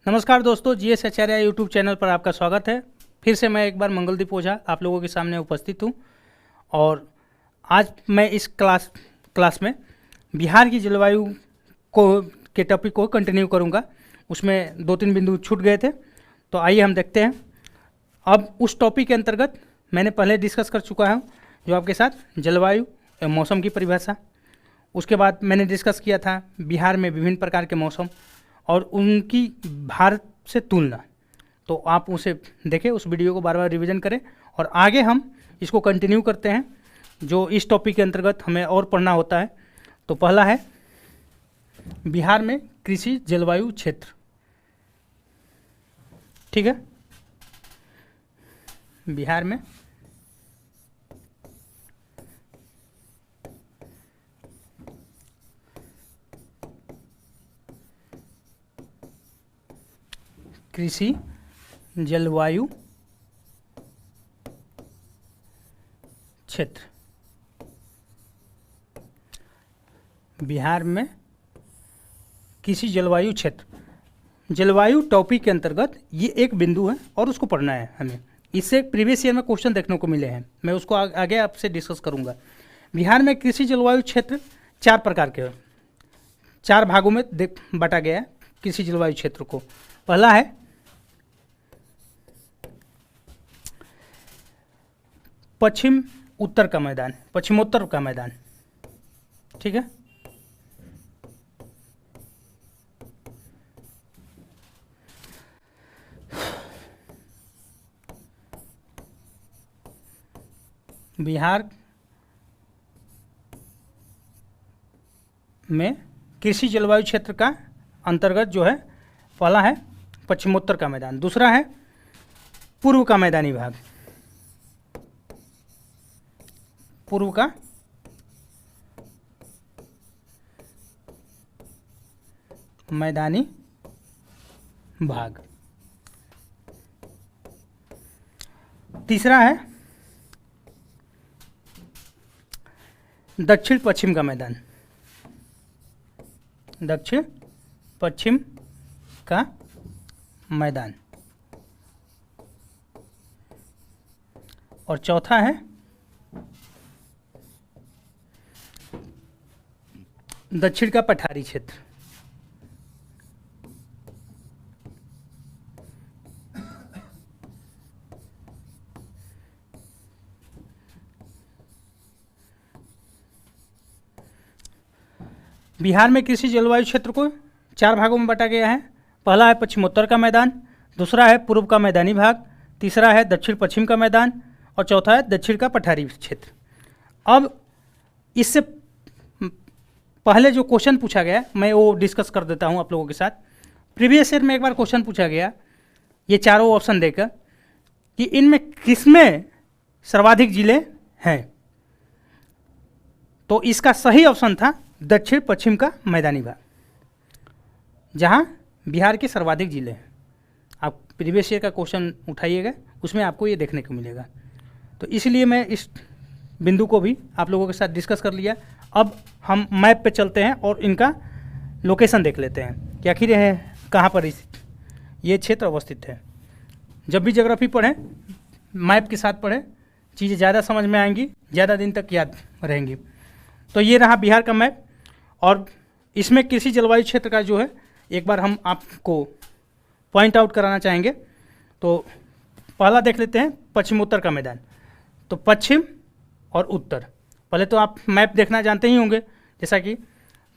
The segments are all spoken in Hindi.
नमस्कार दोस्तों, जीएस आचार्य यूट्यूब चैनल पर आपका स्वागत है। फिर से मैं एक बार मंगलदीप ओझा आप लोगों के सामने उपस्थित हूँ और आज मैं इस क्लास में बिहार की जलवायु को के टॉपिक को कंटिन्यू करूँगा। उसमें 2-3 बिंदु छूट गए थे, तो आइए हम देखते हैं। अब उस टॉपिक के अंतर्गत मैंने पहले डिस्कस कर चुका हूँ जो आपके साथ जलवायु एवं मौसम की परिभाषा। उसके बाद मैंने डिस्कस किया था बिहार में विभिन्न प्रकार के मौसम और उनकी भारत से तुलना। तो आप उसे देखें, उस वीडियो को बार बार रिवीजन करें और आगे हम इसको कंटिन्यू करते हैं जो इस टॉपिक के अंतर्गत हमें और पढ़ना होता है। तो पहला है बिहार में कृषि जलवायु क्षेत्र। ठीक है, बिहार में कृषि जलवायु क्षेत्र। बिहार में कृषि जलवायु क्षेत्र। जलवायु टॉपिक के अंतर्गत ये एक बिंदु है और उसको पढ़ना है हमें। इससे प्रीवियस ईयर में क्वेश्चन देखने को मिले हैं, मैं उसको आगे आपसे डिस्कस करूंगा। बिहार में कृषि जलवायु क्षेत्र 4 प्रकार के 4 भागों में बांटा गया है कृषि जलवायु क्षेत्र को। पहला है पश्चिम उत्तर का मैदान, पश्चिमोत्तर का मैदान। ठीक है, बिहार में कृषि जलवायु क्षेत्र का अंतर्गत जो है, पहला है पश्चिमोत्तर का मैदान, दूसरा है पूर्व का मैदानी भाग, पूर्व का मैदानी भाग, तीसरा है दक्षिण पश्चिम का मैदान, दक्षिण पश्चिम का मैदान, और चौथा है दक्षिण का पठारी क्षेत्र। बिहार में कृषि जलवायु क्षेत्र को 4 भागों में बांटा गया है। पहला है पश्चिमोत्तर का मैदान, दूसरा है पूर्व का मैदानी भाग, तीसरा है दक्षिण पश्चिम का मैदान और चौथा है दक्षिण का पठारी क्षेत्र। अब इससे पहले जो क्वेश्चन पूछा गया मैं वो डिस्कस कर देता हूँ आप लोगों के साथ। प्रीवियस ईयर में एक बार क्वेश्चन पूछा गया ये चारों ऑप्शन देकर कि इनमें किसमें सर्वाधिक जिले हैं, तो इसका सही ऑप्शन था दक्षिण पश्चिम का मैदानी भाग, जहां बिहार के सर्वाधिक जिले हैं। आप प्रीवियस ईयर का क्वेश्चन उठाइएगा, उसमें आपको ये देखने को मिलेगा। तो इसलिए मैं इस बिंदु को भी आप लोगों के साथ डिस्कस कर लिया। अब हम मैप पे चलते हैं और इनका लोकेशन देख लेते हैं कि आखिर यह कहाँ पर ये क्षेत्र अवस्थित है। जब भी ज्योग्राफी पढ़ें मैप के साथ पढ़ें, चीज़ें ज़्यादा समझ में आएंगी, ज़्यादा दिन तक याद रहेंगी। तो ये रहा बिहार का मैप और इसमें कृषि जलवायु क्षेत्र का जो है एक बार हम आपको पॉइंट आउट कराना चाहेंगे। तो पहला देख लेते हैं पश्चिमोत्तर का मैदान। तो पश्चिम और उत्तर, पहले तो आप मैप देखना जानते ही होंगे,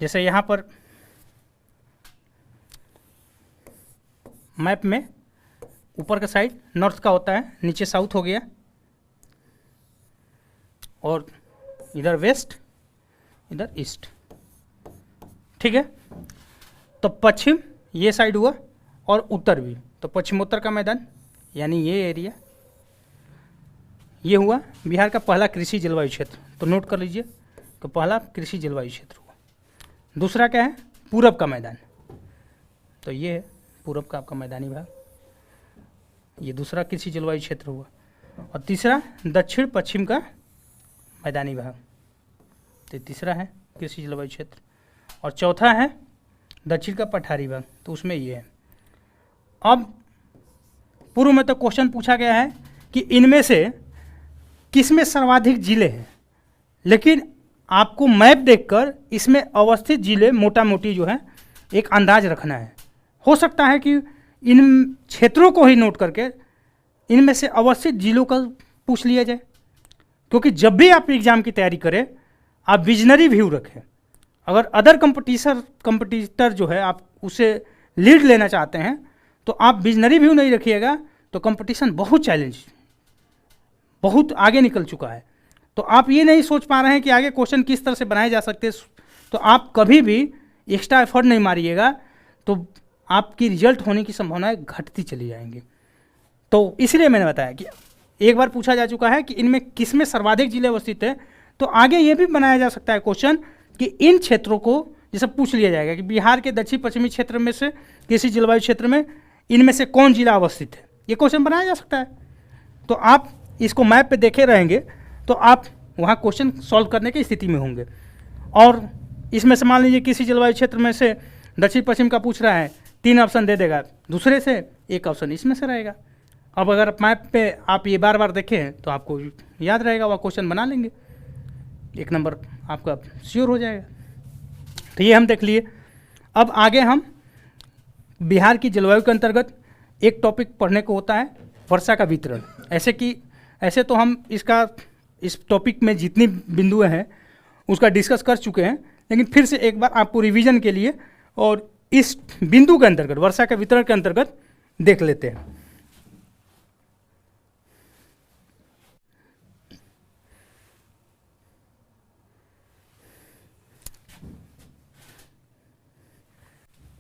जैसे यहाँ पर मैप में ऊपर का साइड नॉर्थ का होता है, नीचे साउथ हो गया और इधर वेस्ट, इधर ईस्ट। ठीक है, तो पश्चिम ये साइड हुआ और उत्तर भी, तो पश्चिमोत्तर का मैदान यानी ये एरिया, ये हुआ बिहार का पहला कृषि जलवायु क्षेत्र। तो नोट कर लीजिए कि पहला कृषि जलवायु क्षेत्र हुआ। दूसरा क्या है, पूरब का मैदान, तो ये है पूरब का आपका मैदानी भाग, ये दूसरा कृषि जलवायु क्षेत्र हुआ। और तीसरा दक्षिण पश्चिम का मैदानी भाग, तो तीसरा है कृषि जलवायु क्षेत्र। और चौथा है दक्षिण का पठारी भाग, तो उसमें ये है। अब पूर्व में तो क्वेश्चन पूछा गया है कि इनमें से किसमें सर्वाधिक जिले हैं, लेकिन आपको मैप देखकर इसमें अवस्थित जिले मोटा मोटी जो है एक अंदाज रखना है। हो सकता है कि इन क्षेत्रों को ही नोट करके इनमें से अवस्थित जिलों का पूछ लिया जाए, क्योंकि जब भी आप एग्ज़ाम की तैयारी करें आप विजनरी व्यू रखें। अगर अदर कंपटीटर जो है आप उसे लीड लेना चाहते हैं तो आप विजनरी व्यू नहीं रखिएगा तो कंपटीशन बहुत आगे निकल चुका है। तो आप ये नहीं सोच पा रहे हैं कि आगे क्वेश्चन किस तरह से बनाए जा सकते हैं, तो आप कभी भी एक्स्ट्रा एफर्ट नहीं मारिएगा तो आपकी रिजल्ट होने की संभावनाएं घटती चली जाएंगी। तो इसलिए मैंने बताया कि एक बार पूछा जा चुका है कि इनमें किसमें सर्वाधिक जिले अवस्थित है, तो आगे ये भी बनाया जा सकता है क्वेश्चन कि इन क्षेत्रों को जैसे पूछ लिया जाएगा कि बिहार के दक्षिण पश्चिमी क्षेत्र में से किसी जलवायु क्षेत्र में इनमें से कौन जिला अवस्थित है, ये क्वेश्चन बनाया जा सकता है। तो आप इसको मैप पे देखे रहेंगे तो आप वहाँ क्वेश्चन सॉल्व करने की स्थिति में होंगे। और इसमें से मान लीजिए किसी जलवायु क्षेत्र में से दक्षिण पश्चिम का पूछ रहा है, 3 ऑप्शन दे देगा, दूसरे से 1 ऑप्शन इसमें से रहेगा। अब अगर मैप पे आप ये बार बार देखें तो आपको याद रहेगा, वह क्वेश्चन बना लेंगे, 1 नंबर आपका श्योर हो जाएगा। तो ये हम देख लिए। अब आगे हम बिहार की जलवायु के अंतर्गत एक टॉपिक पढ़ने को होता है वर्षा का वितरण। ऐसे तो हम इस टॉपिक में जितनी बिंदुएं हैं उसका डिस्कस कर चुके हैं, लेकिन फिर से एक बार आपको रिवीजन के लिए और इस बिंदु के अंतर्गत वर्षा के वितरण के अंतर्गत देख लेते हैं।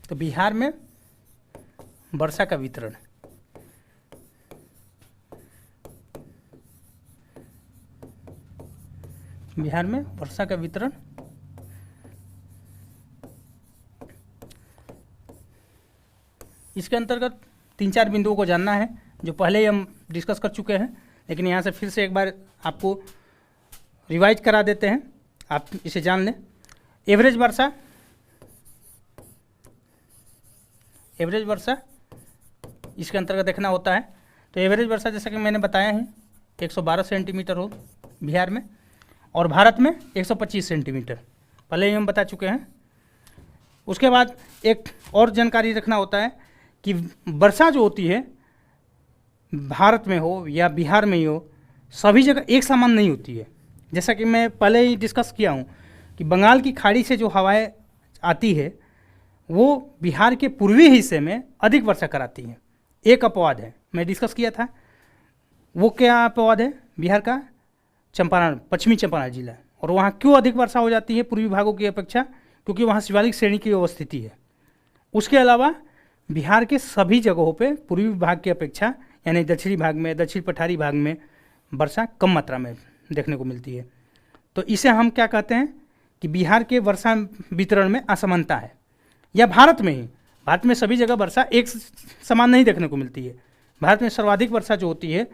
तो बिहार में वर्षा का वितरण, बिहार में वर्षा का वितरण इसके अंतर्गत 3-4 बिंदुओं को जानना है जो पहले ही हम डिस्कस कर चुके हैं, लेकिन यहाँ से फिर से एक बार आपको रिवाइज करा देते हैं, आप इसे जान लें। एवरेज वर्षा इसके अंतर्गत देखना होता है। तो एवरेज वर्षा जैसा कि मैंने बताया है 112 सेंटीमीटर हो बिहार में, और भारत में 125 सेंटीमीटर पहले ही हम बता चुके हैं। उसके बाद एक और जानकारी रखना होता है कि वर्षा जो होती है भारत में हो या बिहार में ही हो, सभी जगह एक समान नहीं होती है। जैसा कि मैं पहले ही डिस्कस किया हूँ कि बंगाल की खाड़ी से जो हवाएं आती है वो बिहार के पूर्वी हिस्से में अधिक वर्षा कराती हैं। एक अपवाद है, मैं डिस्कस किया था, वो क्या अपवाद है, बिहार का चंपारण, पश्चिमी चंपारण जिला। और वहाँ क्यों अधिक वर्षा हो जाती है पूर्वी भागों की अपेक्षा, क्योंकि वहाँ शिवालिक श्रेणी की अवस्थिति है। उसके अलावा बिहार के सभी जगहों पे पूर्वी भाग की अपेक्षा यानी दक्षिणी भाग में, दक्षिण पठारी भाग में वर्षा कम मात्रा में देखने को मिलती है। तो इसे हम क्या कहते हैं कि बिहार के वर्षा वितरण में असमानता है। या भारत में सभी जगह वर्षा एक समान नहीं देखने को मिलती है। भारत में सर्वाधिक वर्षा जो होती है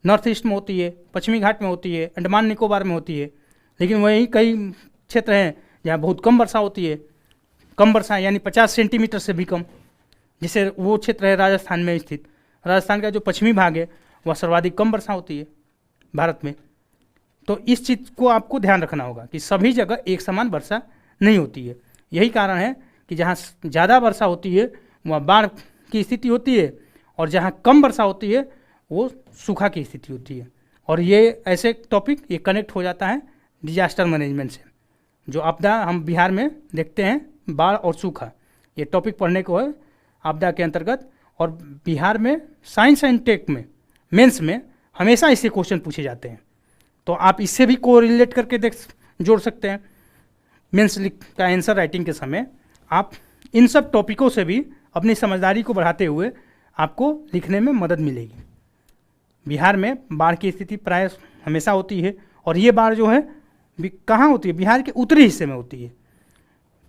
नॉर्थ ईस्ट में होती है, पश्चिमी घाट में होती है, अंडमान निकोबार में होती है, लेकिन वहीं कई क्षेत्र हैं जहाँ बहुत कम वर्षा होती है। कम वर्षा यानी 50 सेंटीमीटर से भी कम, जैसे वो क्षेत्र है राजस्थान में स्थित। राजस्थान का जो पश्चिमी भाग है वह सर्वाधिक कम वर्षा होती है भारत में। तो इस चीज़ को आपको ध्यान रखना होगा कि सभी जगह एक समान वर्षा नहीं होती है। यही कारण है कि जहाँ ज़्यादा वर्षा होती है वहाँ बाढ़ की स्थिति होती है, और जहाँ कम वर्षा होती है वो सूखा की स्थिति होती है। और ये ऐसे टॉपिक ये कनेक्ट हो जाता है डिजास्टर मैनेजमेंट से। जो आपदा हम बिहार में देखते हैं, बाढ़ और सूखा, ये टॉपिक पढ़ने को है आपदा के अंतर्गत। और बिहार में साइंस एंड टेक में मेंस में हमेशा इससे क्वेश्चन पूछे जाते हैं, तो आप इससे भी कोरिलेट करके जोड़ सकते हैं। मेंस का आंसर राइटिंग के समय आप इन सब टॉपिकों से भी अपनी समझदारी को बढ़ाते हुए आपको लिखने में मदद मिलेगी। बिहार में बाढ़ की स्थिति प्राय हमेशा होती है, और ये बाढ़ जो है कहाँ होती है, बिहार के उत्तरी हिस्से में होती है।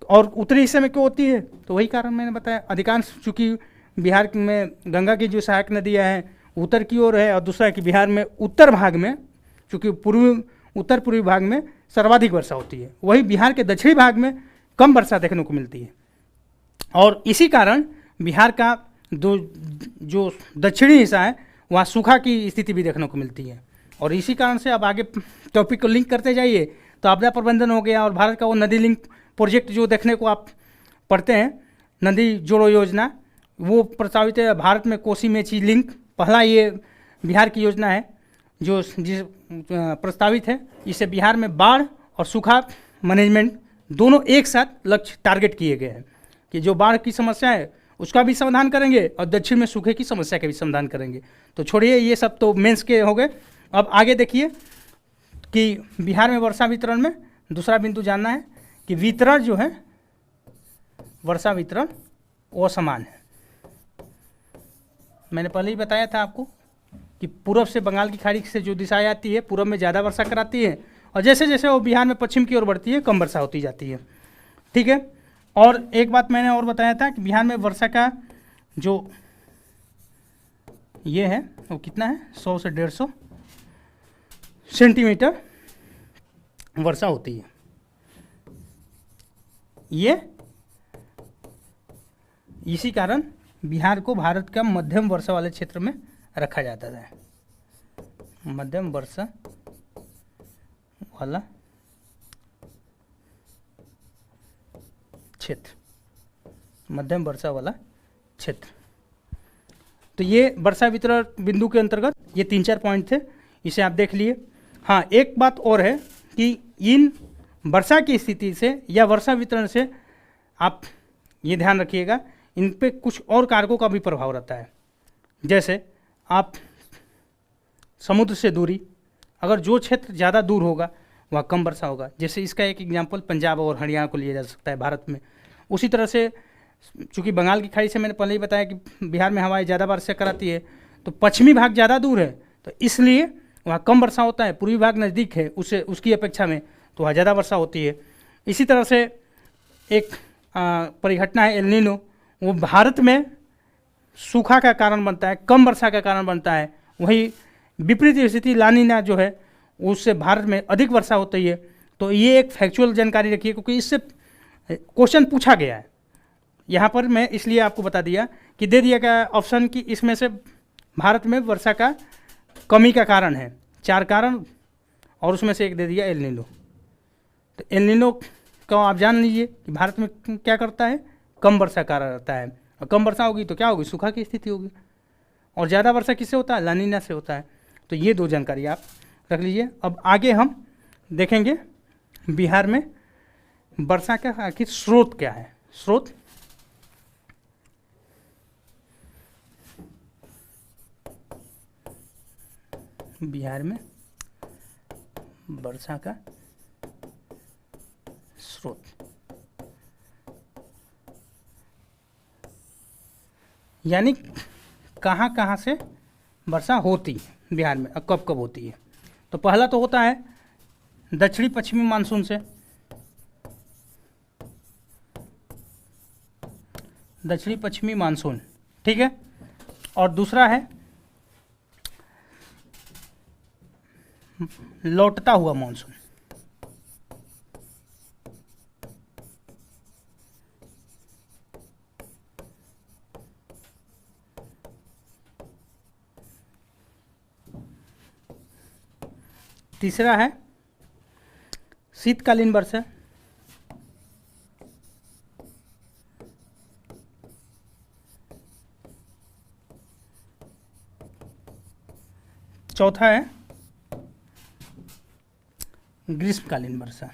और उत्तरी हिस्से में क्यों होती है, तो वही कारण मैंने बताया। अधिकांश चूँकि बिहार में गंगा की जो सहायक नदियाँ हैं उत्तर की ओर है, और दूसरा कि बिहार में उत्तर भाग में चूँकि उत्तर पूर्वी भाग में सर्वाधिक वर्षा होती है, वही बिहार के दक्षिणी भाग में कम वर्षा देखने को मिलती है। और इसी कारण बिहार का जो दक्षिणी हिस्सा है वहाँ सूखा की स्थिति भी देखने को मिलती है। और इसी कारण से अब आगे टॉपिक को लिंक करते जाइए तो आपदा प्रबंधन हो गया और भारत का वो नदी लिंक प्रोजेक्ट जो देखने को आप पढ़ते हैं, नदी जोड़ो योजना, वो प्रस्तावित है भारत में। कोसी मेची लिंक पहला ये बिहार की योजना है जो जिस प्रस्तावित है। इससे बिहार में बाढ़ और सूखा मैनेजमेंट दोनों एक साथ लक्ष्य टारगेट किए गए हैं कि जो बाढ़ की समस्या है उसका भी समाधान करेंगे और दक्षिण में सूखे की समस्या का भी समाधान करेंगे। तो छोड़िए ये सब तो मेंस के हो गए। अब आगे देखिए कि बिहार में वर्षा वितरण में दूसरा बिंदु जानना है कि वितरण जो है, वर्षा वितरण वो समान है। मैंने पहले ही बताया था आपको कि पूर्व से बंगाल की खाड़ी से जो दिशाएं आती है पूर्व में ज़्यादा वर्षा कराती है और जैसे जैसे वो बिहार में पश्चिम की ओर बढ़ती है कम वर्षा होती जाती है। ठीक है। और एक बात मैंने और बताया था कि बिहार में वर्षा का जो ये है वो कितना है, 100 से 150 सेंटीमीटर वर्षा होती है। ये इसी कारण बिहार को भारत का मध्यम वर्षा वाले क्षेत्र में रखा जाता है। मध्यम वर्षा वाला क्षेत्र, मध्यम वर्षा वाला क्षेत्र। तो ये वर्षा वितरण बिंदु के अंतर्गत ये 3-4 पॉइंट थे, इसे आप देख लिए। हाँ, एक बात और है कि इन वर्षा की स्थिति से या वर्षा वितरण से आप ये ध्यान रखिएगा, इन पे कुछ और कारकों का भी प्रभाव रहता है। जैसे आप समुद्र से दूरी, अगर जो क्षेत्र ज़्यादा दूर होगा वहाँ कम वर्षा होगा। जैसे इसका एक एग्जांपल पंजाब और हरियाणा को लिया जा सकता है भारत में। उसी तरह से चूँकि बंगाल की खाड़ी से मैंने पहले ही बताया कि बिहार में हवाएं ज़्यादा वर्षा कराती है, तो पश्चिमी भाग ज़्यादा दूर है तो इसलिए वहाँ कम वर्षा होता है। पूर्वी भाग नज़दीक है उससे, उसकी अपेक्षा में तो वहाँ ज़्यादा वर्षा होती है। इसी तरह से एक परिघटना है एल नीनो, वो भारत में सूखा का कारण बनता है, कम वर्षा का कारण बनता है। वही विपरीत स्थिति ला नीना जो है उससे भारत में अधिक वर्षा होती है। तो ये एक फैक्चुअल जानकारी रखिए क्योंकि इससे क्वेश्चन पूछा गया है। यहाँ पर मैं इसलिए आपको बता दिया कि दे दिया गया ऑप्शन कि इसमें से भारत में वर्षा का कमी का कारण है 4 कारण और उसमें से एक दे दिया एल नीनो। तो एल नीनो को आप जान लीजिए कि भारत में क्या करता है, कम वर्षा कारण रहता है। और कम वर्षा होगी तो क्या होगी, सूखा की स्थिति होगी। और ज़्यादा वर्षा किससे होता है, ला नीना से होता है। तो ये 2 जानकारी आप रख लीजिए। अब आगे हम देखेंगे बिहार में वर्षा का आखिर स्रोत क्या है। स्रोत बिहार में वर्षा का स्रोत, यानी कहाँ कहाँ से वर्षा होती है बिहार में और कब कब होती है। तो पहला तो होता है दक्षिणी पश्चिमी मानसून से, दक्षिणी पश्चिमी मानसून, ठीक है। और दूसरा है लौटता हुआ मानसून। तीसरा है शीतकालीन वर्षा। चौथा है ग्रीष्मकालीन वर्षा।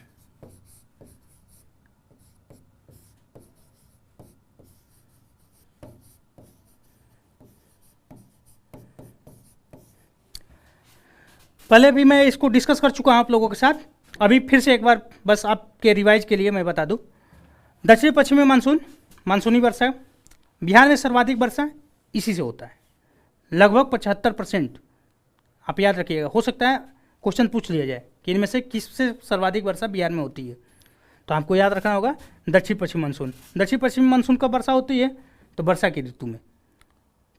पहले भी मैं इसको डिस्कस कर चुका हूं आप लोगों के साथ, अभी फिर से एक बार बस आपके रिवाइज के लिए मैं बता दूं। दक्षिण पश्चिमी मानसून, मानसूनी वर्षा, बिहार में सर्वाधिक वर्षा इसी से होता है, लगभग 75%। आप याद रखिएगा, हो सकता है क्वेश्चन पूछ लिया जाए कि इनमें से किससे सर्वाधिक वर्षा बिहार में होती है, तो आपको याद रखना होगा दक्षिण पश्चिमी मानसून। दक्षिण पश्चिमी मानसून कब वर्षा होती है, तो वर्षा की ऋतु में।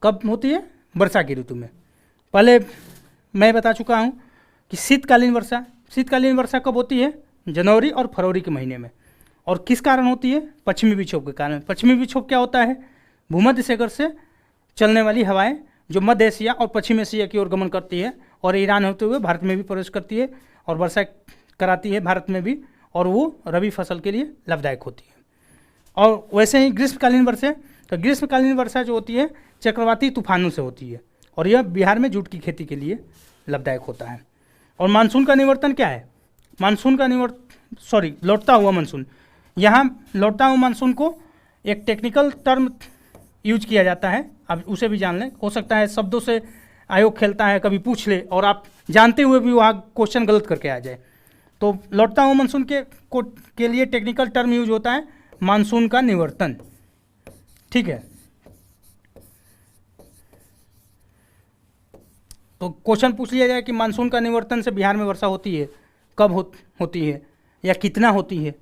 कब होती है, वर्षा की ऋतु में। पहले मैं बता चुका हूँ कि शीतकालीन वर्षा, शीतकालीन वर्षा कब होती है, जनवरी और फरवरी के महीने में। और किस कारण होती है, पश्चिमी विक्षोभ के कारण। पश्चिमी विक्षोभ क्या होता है, भूमध्य सागर से चलने वाली हवाएं जो मध्य एशिया और पश्चिम एशिया की ओर गमन करती है और ईरान होते हुए भारत में भी प्रवेश करती है और वर्षा कराती है भारत में भी, और वो रबी फसल के लिए लाभदायक होती है। और वैसे ही ग्रीष्मकालीन वर्षा, तो ग्रीष्मकालीन वर्षा जो होती है चक्रवाती तूफानों से होती है और यह बिहार में जूट की खेती के लिए लाभदायक होता है। और मानसून का निवर्तन क्या है? मानसून का लौटता हुआ मानसून। यहाँ लौटता हुआ मानसून को एक टेक्निकल टर्म यूज किया जाता है, आप उसे भी जान लें। हो सकता है शब्दों से आयोग खेलता है, कभी पूछ ले और आप जानते हुए भी वहाँ क्वेश्चन गलत करके आ जाए। तो लौटता हुआ मानसून के लिए टेक्निकल टर्म यूज होता है मानसून का निवर्तन। ठीक है, तो क्वेश्चन पूछ लिया जाए कि मानसून का निवर्तन से बिहार में वर्षा होती है, कब होती है या कितना होती है,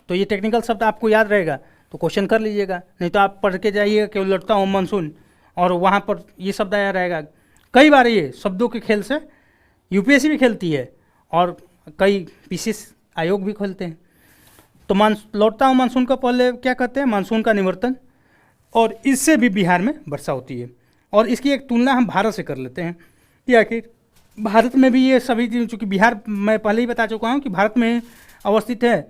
तो ये टेक्निकल शब्द आपको याद रहेगा तो क्वेश्चन कर लीजिएगा, नहीं तो आप पढ़ के जाइएगा कि लौटता हुआ मानसून और वहाँ पर ये शब्द आया रहेगा। कई बार ये शब्दों के खेल से यूपीएससी भी खेलती है और कई पीसीएस आयोग भी खेलते हैं। तो लौटता हुआ मानसून का पहले क्या कहते हैं? मानसून का निवर्तन, और इससे भी बिहार में वर्षा होती है। और इसकी एक तुलना हम भारत से कर लेते हैं कि आखिर भारत में भी ये सभी, चूँकि बिहार मैं पहले ही बता चुका हूँ कि भारत में अवस्थित है,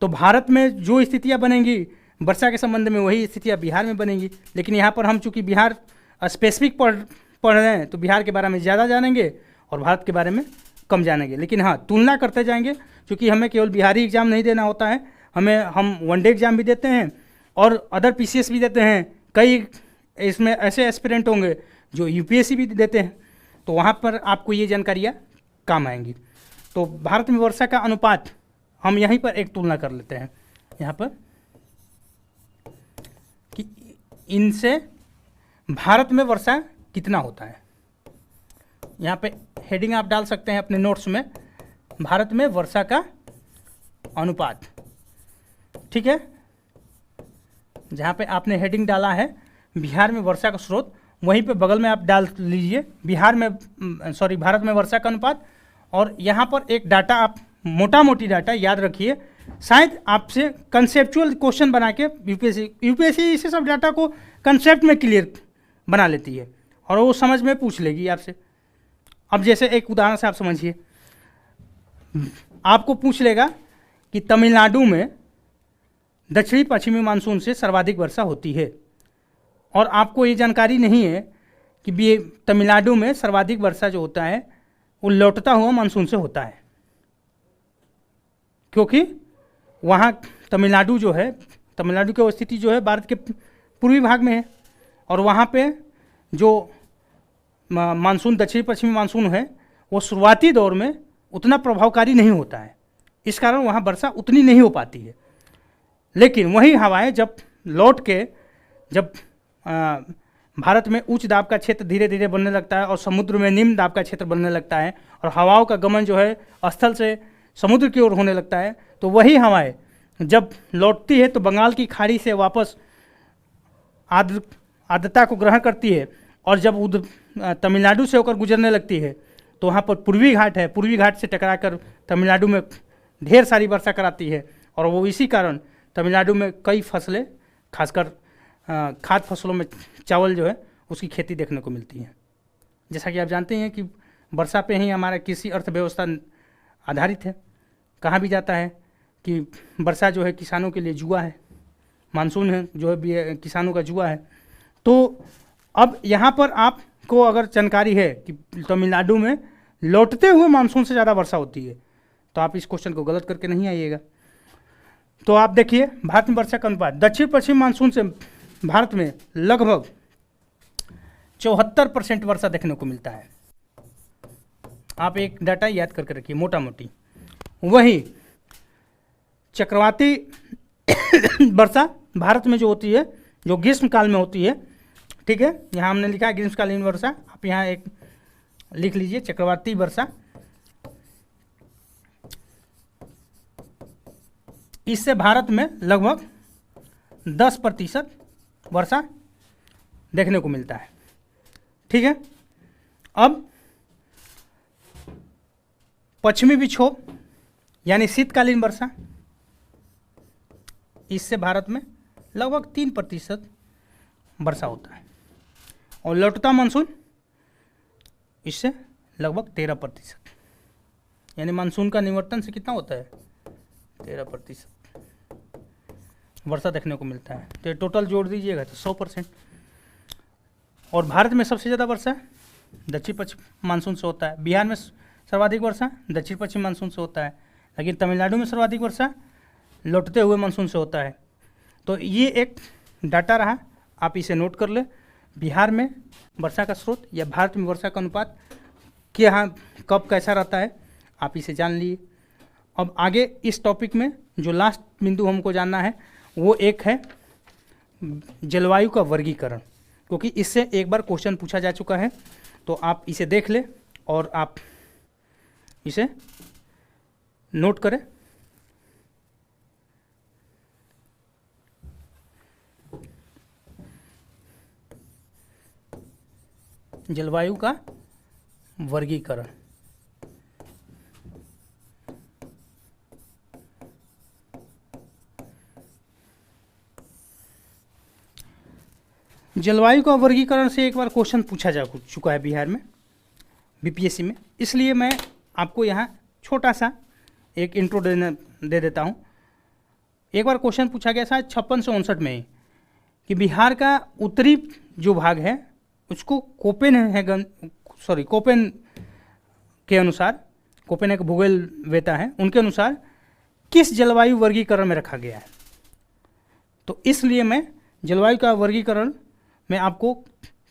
तो भारत में जो स्थितियाँ बनेंगी वर्षा के संबंध में वही स्थितियाँ बिहार में बनेंगी। लेकिन यहाँ पर हम चूँकि बिहार स्पेसिफिक पढ़ रहे हैं तो बिहार के बारे में ज़्यादा जानेंगे और भारत के बारे में कम जानेंगे। लेकिन हाँ, तुलना करते जाएंगे, क्योंकि हमें केवल बिहारी एग्जाम नहीं देना होता है, हम वनडे एग्जाम भी देते हैं और अदर पीसीएस भी देते हैं। कई इसमें ऐसे एस्पिरेंट होंगे जो यूपीएससी भी देते हैं, तो वहाँ पर आपको ये जानकारियाँ काम आएंगी। तो भारत में वर्षा का अनुपात हम यहीं पर एक तुलना कर लेते हैं यहाँ पर कि इनसे भारत में वर्षा कितना होता है। यहाँ पे हेडिंग आप डाल सकते हैं अपने नोट्स में, भारत में वर्षा का अनुपात। ठीक है, जहाँ पे आपने हेडिंग डाला है बिहार में वर्षा का स्रोत, वहीं पे बगल में आप डाल लीजिए भारत में वर्षा का अनुपात। और यहाँ पर एक डाटा आप मोटा मोटी डाटा याद रखिए, शायद आपसे कंसेप्चुअल क्वेश्चन बना के यूपीएससी इसे सब डाटा को कंसेप्ट में क्लियर बना लेती है और वो समझ में पूछ लेगी आपसे। अब जैसे एक उदाहरण से आप समझिए, आपको पूछ लेगा कि तमिलनाडु में दक्षिणी पश्चिमी मानसून से सर्वाधिक वर्षा होती है, और आपको ये जानकारी नहीं है कि तमिलनाडु में सर्वाधिक वर्षा जो होता है वो लौटता हुआ मानसून से होता है, क्योंकि वहाँ तमिलनाडु की स्थिति जो है भारत के पूर्वी भाग में है, और वहाँ पे जो मानसून दक्षिणी पश्चिमी मानसून है वो शुरुआती दौर में उतना प्रभावकारी नहीं होता है, इस कारण वहाँ वर्षा उतनी नहीं हो पाती है। लेकिन वही हवाएं जब भारत में उच्च दाब का क्षेत्र धीरे धीरे बनने लगता है और समुद्र में निम्न दाब का क्षेत्र बनने लगता है और हवाओं का गमन जो है स्थल से समुद्र की ओर होने लगता है, तो वही हवाएं जब लौटती है तो बंगाल की खाड़ी से वापस आर्द्रता को ग्रहण करती है, और जब तमिलनाडु से होकर गुजरने लगती है तो वहाँ पर पूर्वी घाट से टकराकर तमिलनाडु में ढेर सारी वर्षा कराती है, और वो इसी कारण तमिलनाडु में कई फसलें, खासकर खाद्य फसलों में चावल जो है उसकी खेती देखने को मिलती है। जैसा कि आप जानते हैं कि वर्षा पे ही हमारा कृषि अर्थव्यवस्था आधारित है। कहा भी जाता है कि वर्षा जो है किसानों के लिए जुआ है, मानसून है जो है किसानों का जुआ है। तो अब यहाँ पर आपको अगर जानकारी है कि तमिलनाडु में लौटते हुए मानसून से ज़्यादा वर्षा होती है, तो आप इस क्वेश्चन को गलत करके नहीं आइएगा। तो आप देखिए, भारत में वर्षा का अनुपात दक्षिण पश्चिम मानसून से भारत में लगभग 74% वर्षा देखने को मिलता है। आप एक डाटा याद करके रखिए मोटा मोटी। वही चक्रवाती वर्षा भारत में जो होती है, जो ग्रीष्मकाल में होती है, ठीक है, यहाँ हमने लिखा है ग्रीष्मकालीन वर्षा, आप यहाँ एक लिख लीजिए चक्रवाती वर्षा। इससे भारत में लगभग 10% वर्षा देखने को मिलता है। ठीक है, अब पश्चिमी विक्षोभ यानी शीतकालीन वर्षा, इससे भारत में लगभग 3% वर्षा होता है। और लौटता मानसून इससे लगभग 13%, यानी मानसून का निवर्तन से कितना होता है 13% वर्षा देखने को मिलता है। तो टोटल जोड़ दीजिएगा तो 100%। और भारत में सबसे ज़्यादा वर्षा दक्षिण पश्चिम मानसून से होता है। बिहार में सर्वाधिक वर्षा दक्षिण पश्चिम मानसून से होता है, लेकिन तमिलनाडु में सर्वाधिक वर्षा लौटते हुए मानसून से होता है। तो ये एक डाटा रहा, आप इसे नोट कर ले। बिहार में वर्षा का स्रोत या भारत में वर्षा का अनुपात कि यहाँ कब कैसा रहता है, आप इसे जान लिए। अब आगे इस टॉपिक में जो लास्ट बिंदु हमको जानना है वो एक है जलवायु का वर्गीकरण, क्योंकि इससे एक बार क्वेश्चन पूछा जा चुका है। तो आप इसे देख ले और आप इसे नोट करें। जलवायु का वर्गीकरण। जलवायु का वर्गीकरण से एक बार क्वेश्चन पूछा जा चुका है बिहार में बीपीएससी में, इसलिए मैं आपको यहाँ छोटा सा एक इंट्रो दे देता हूँ। एक बार क्वेश्चन पूछा गया शायद 56 से 59 में ही कि बिहार का उत्तरी जो भाग है उसको कोपेन के अनुसार, कोपेन एक भूगोलवेता है, उनके अनुसार किस जलवायु वर्गीकरण में रखा गया है। तो इसलिए मैं जलवायु का वर्गीकरण में आपको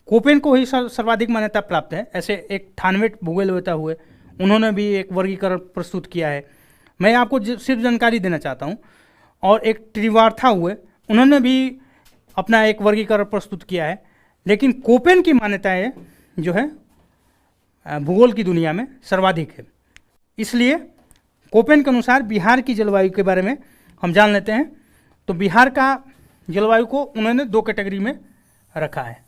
कोपेन को ही सर्वाधिक मान्यता प्राप्त है। ऐसे एक थानवेट भूगोलवेता हुए, उन्होंने भी एक वर्गीकरण प्रस्तुत किया है। मैं आपको सिर्फ जानकारी देना चाहता हूँ। और एक त्रिवार्था हुए, उन्होंने भी अपना एक वर्गीकरण प्रस्तुत किया है। लेकिन कोपेन की मान्यताएं जो है भूगोल की दुनिया में सर्वाधिक है। इसलिए कोपेन के अनुसार बिहार की जलवायु के बारे में हम जान लेते हैं। तो बिहार का जलवायु को उन्होंने 2 कैटेगरी में रखा है।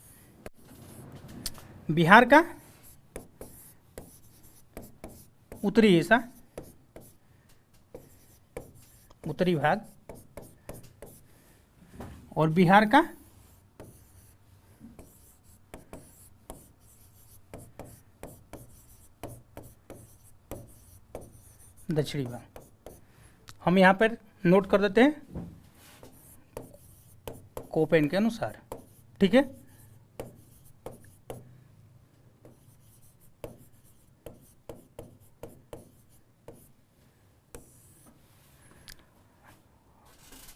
बिहार का उत्तरी हिस्सा, उत्तरी भाग, और बिहार का दक्षिणी भाग। हम यहाँ पर नोट कर देते हैं कोपेन के अनुसार, ठीक है।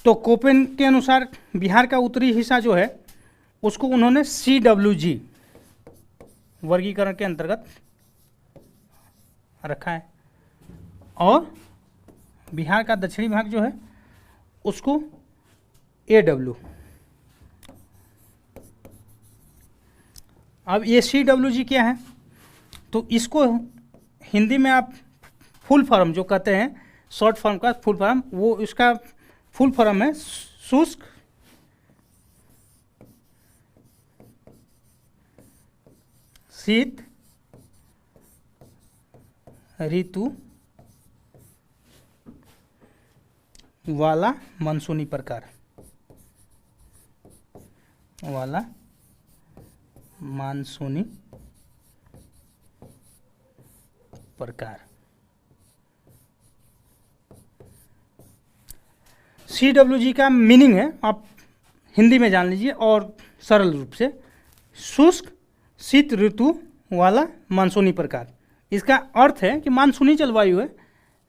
तो कोपेन के अनुसार बिहार का उत्तरी हिस्सा जो है उसको उन्होंने CWG वर्गीकरण के अंतर्गत रखा है, और बिहार का दक्षिणी भाग जो है उसको AW। अब ये CWG क्या है, तो इसको हिंदी में आप फुल फॉर्म जो कहते हैं, शॉर्ट फॉर्म का फुल फॉर्म, वो इसका फुल फॉर्म है शुष्क शीत ऋतु वाला मानसूनी प्रकार, वाला मानसूनी प्रकार। CWG का मीनिंग है, आप हिंदी में जान लीजिए और सरल रूप से, शुष्क शीत ऋतु वाला मानसूनी प्रकार। इसका अर्थ है कि मानसूनी जलवायु है,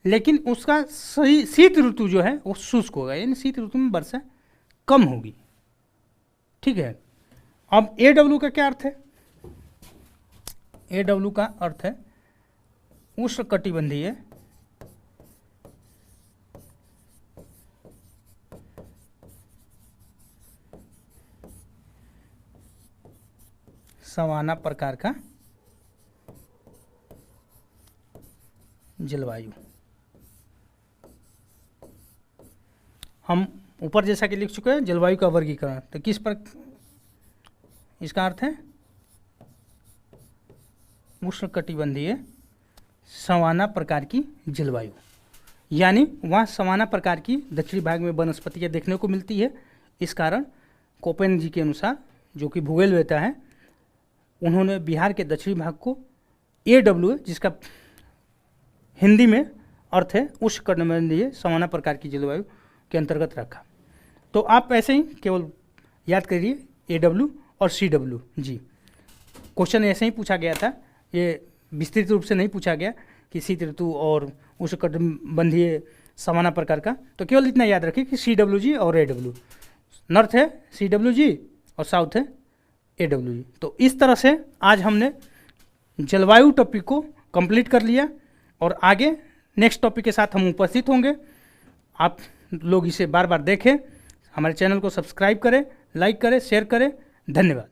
लेकिन उसका सही शीत ऋतु जो है वो शुष्क होगा, यानी शीत ऋतु में वर्षा कम होगी, ठीक है। अब AW का क्या अर्थ है? AW का अर्थ है उष्णकटिबंधीय सवाना प्रकार का जलवायु। हम ऊपर जैसा कि लिख चुके हैं जलवायु का वर्गीकरण, तो किस पर इसका अर्थ है उष्णकटिबंधीय सवाना प्रकार की जलवायु, यानी वहाँ सवाना प्रकार की दक्षिणी भाग में वनस्पतियाँ देखने को मिलती है। इस कारण कोपेन जी के अनुसार, जो कि भूगोलवेता है, उन्होंने बिहार के दक्षिणी भाग को AW, जिसका हिंदी में अर्थ है उष्णकटिबंधीय समाना प्रकार की जलवायु के अंतर्गत रखा। तो आप ऐसे ही केवल याद करिए AW और CW जी। क्वेश्चन ऐसे ही पूछा गया था, ये विस्तृत रूप से नहीं पूछा गया कि शीत ऋतु और उष्णकटिबंधीय समाना प्रकार का। तो केवल इतना याद रखिए कि CWG और AW, नॉर्थ है CWG और साउथ है AWG। तो इस तरह से आज हमने जलवायु टॉपिक को कंप्लीट कर लिया और आगे नेक्स्ट टॉपिक के साथ हम उपस्थित होंगे। आप लोग इसे बार बार देखें, हमारे चैनल को सब्सक्राइब करें, लाइक करें, शेयर करें। धन्यवाद।